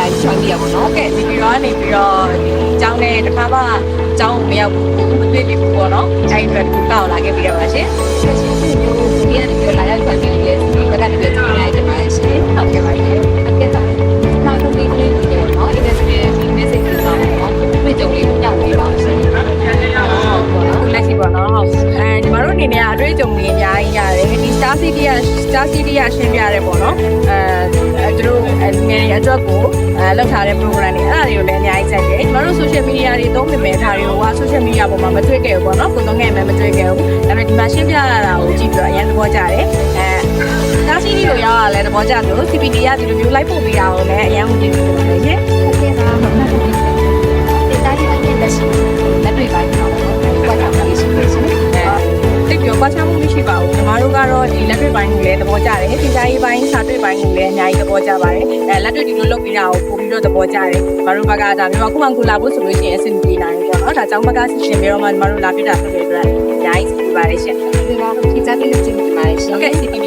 လာချောင်းပြရပါတော့ ကဲဒီဗီဒီယိုကနေပြီးတော့ဒီအကြောင်းနဲ့တစ်ခါမှအကြောင်းမရောက်ဘူးမတွေ့ဘူးပေါ့နော်အဲ့ဒီအတွက်ကောက်လာခဲ့ပြီးတော့ပါရှင် ဆက်ရှင်ဒီနေ့လာရောက်ချောင်းပြရဲ့ဒီဘက်ကနေပြီးတော့လိုက်ကြပါရှင်ဟုတ်ကဲ့ပါရှင်အကဲတော့နောက်ဆုံးဒီနေ့ဒီနော်ဒီနေ့ဒီ message ကိုတော့တွေ့ကြုံလေးညောင်းပေးပါရှင်ဟုတ်ပါတော့ လက်ရှိပေါ့နော်ဟုတ်ညီမတို့အနေနဲ့အတွေ့အကြုံတွေအများကြီးရတယ်ဒီ Star City ကရှင်းပြရတယ်ပေါ့နော်သူတို့ငယ်ရအတွက်ကိုလောက်ထားတဲ့ program တွေအဲ့ဒါတွေကိုလည်းအများကြီးဆက်တယ်ညီမတို့ social media တွေသုံးပေမဲ့ဒါတွေကိုက social media ပေါ်မှာမတွေ့ခဲ့ဘူးပေါ့နော်ကိုသုံးခဲ့မှမတွေ့ခဲ့ဘူးဒါပေမဲ့ဒီမှာရှင်းပြရတာကိုကြည့်ပြီးတော့အရင်သဘောကျတယ်Star City ကိုရောက်လာလဲသဘောကျလို့ CPD ကဒီလိုမျိုး live ပို့ပေးတာကိုလည်းအရင်ကကြည့်ပြီးတော့ရှင် ဟုတ်ကဲ့ပါဟုတ်ကဲ့ဒီတိုင်းတိုင်းလက်ရှိလက်တွေ့ပိုင်းတော့ဘာသာရေးရှိနေရှင်တိတ်ပြောကွာခြားမှုမရှိပါဘူးညီမတို့ကတော့ဒီလက်တွေ့ပိုင်းကိုလည်းသဘောကျတယ်သင်ကြားရေးပိုင်းစာတွေ့ပိုင်းကိုလည်းအများကြီးသဘောကျပါတယ်လက်တွေ့ဒီလိုလုပ်ပြီးတာကိုပို့ပြီးတော့သဘောကျတယ်ညီမတို့ဘက်ကဒါမျိုးအခုမှခုလာဖို့ဆိုလို့ရှိရင်အဆင်ပြေနိုင်ပေါ့နော်ဒါကြောင့်ဘက်ကဆင်ရှင်ပြီးတော့မှညီမတို့လာပြတာဖြစ်တဲ့အတွက်အများကြီးစီးပါတယ်ရှင် ဒီမှာဒီစားပြီးလို့ကျင်းနေပါတယ်ရှင် ဟုတ်ကဲ့စီး